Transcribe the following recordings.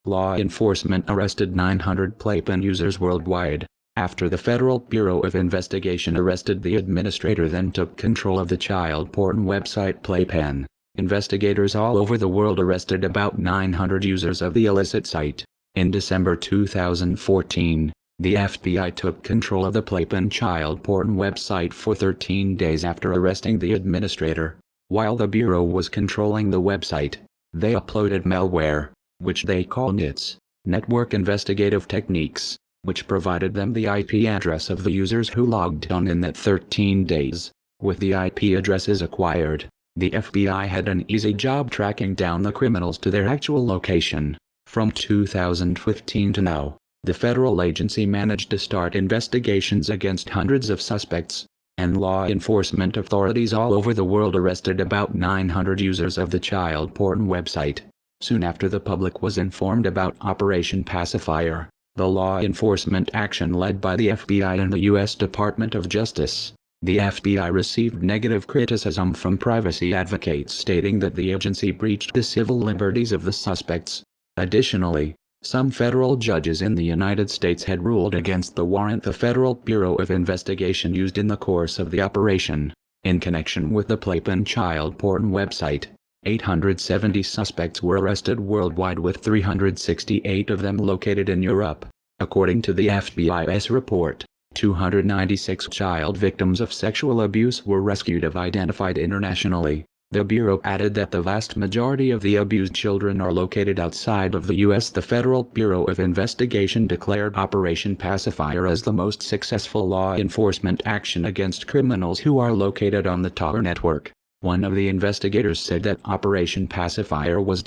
Law enforcement arrested 900 PlayPen users worldwide. After the Federal Bureau of Investigation arrested the administrator, then took control of the child porn website PlayPen. Investigators all over the world arrested about 900 users of the illicit site. In December 2014, the FBI took control of the PlayPen child porn website for 13 days after arresting the administrator. While the Bureau was controlling the website, they uploaded malware, which they call NITs, Network Investigative Techniques, which provided them the IP address of the users who logged on in that 13 days. With the IP addresses acquired, the FBI had an easy job tracking down the criminals to their actual location. From 2015 to now, the federal agency managed to start investigations against hundreds of suspects, and law enforcement authorities all over the world arrested about 900 users of the child porn website. Soon after the public was informed about Operation Pacifier, the law enforcement action led by the FBI and the U.S. Department of Justice, the FBI received negative criticism from privacy advocates stating that the agency breached the civil liberties of the suspects. Additionally, some federal judges in the United States had ruled against the warrant the Federal Bureau of Investigation used in the course of the operation. In connection with the PlayPen child porn website, 870 suspects were arrested worldwide, with 368 of them located in Europe. According to the FBI's report, 296 child victims of sexual abuse were rescued and identified internationally. The Bureau added that the vast majority of the abused children are located outside of the U.S. The Federal Bureau of Investigation declared Operation Pacifier as the most successful law enforcement action against criminals who are located on the Tor network. One of the investigators said that Operation Pacifier was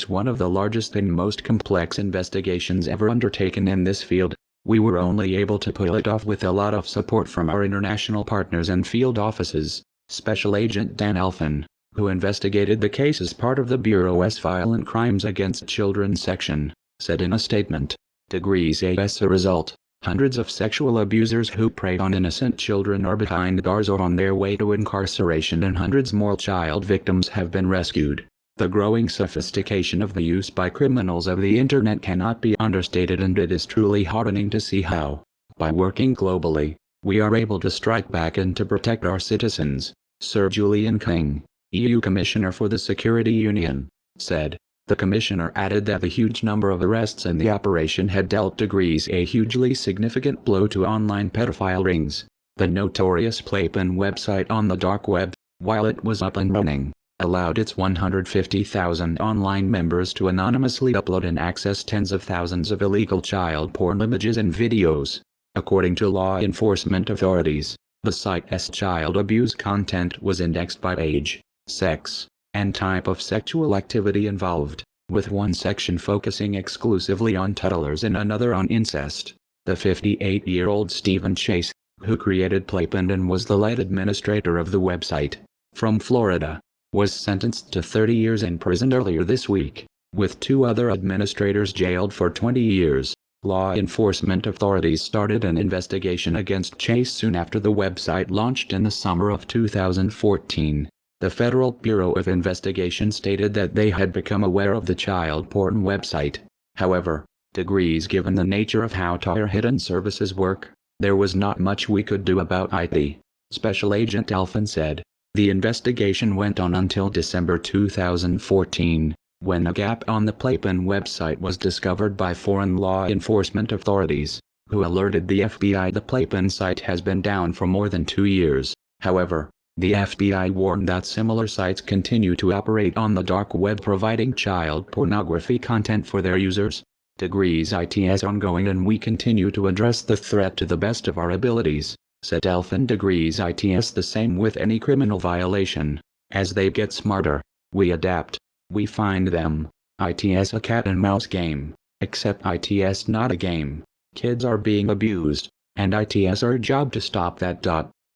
one of the largest and most complex investigations ever undertaken in this field. We were only able to pull it off with a lot of support from our international partners and field offices. Special Agent Dan Elfin, who investigated the case as part of the Bureau's Violent Crimes Against Children section, said in a statement, As a result, hundreds of sexual abusers who preyed on innocent children are behind bars or on their way to incarceration, and hundreds more child victims have been rescued. The growing sophistication of the use by criminals of the internet cannot be understated, and it is truly heartening to see how, by working globally, we are able to strike back and to protect our citizens, Sir Julian King, EU Commissioner for the Security Union, said. The commissioner added that the huge number of arrests in the operation had dealt a hugely significant blow to online pedophile rings. The notorious PlayPen website on the dark web, while it was up and running, allowed its 150,000 online members to anonymously upload and access tens of thousands of illegal child porn images and videos. According to law enforcement authorities, the site's child abuse content was indexed by age, sex, and type of sexual activity involved, with one section focusing exclusively on toddlers and another on incest. The 58-year-old Stephen Chase, who created PlayPen and was the lead administrator of the website, from Florida, was sentenced to 30 years in prison earlier this week, with 2 other administrators jailed for 20 years. Law enforcement authorities started an investigation against Chase soon after the website launched in the summer of 2014. The Federal Bureau of Investigation stated that they had become aware of the child porn website. However, given the nature of how Tor hidden services work, there was not much we could do about it. Special Agent Elfin said. The investigation went on until December 2014, when a gap on the PlayPen website was discovered by foreign law enforcement authorities, who alerted the FBI the PlayPen site has been down for more than 2 years. However, the FBI warned that similar sites continue to operate on the dark web, providing child pornography content for their users. IT is ongoing, and we continue to address the threat to the best of our abilities, said Elfin. IT is the same with any criminal violation. As they get smarter, we adapt. We find them. It is a cat and mouse game, except it is not a game. Kids are being abused, and it is our job to stop that.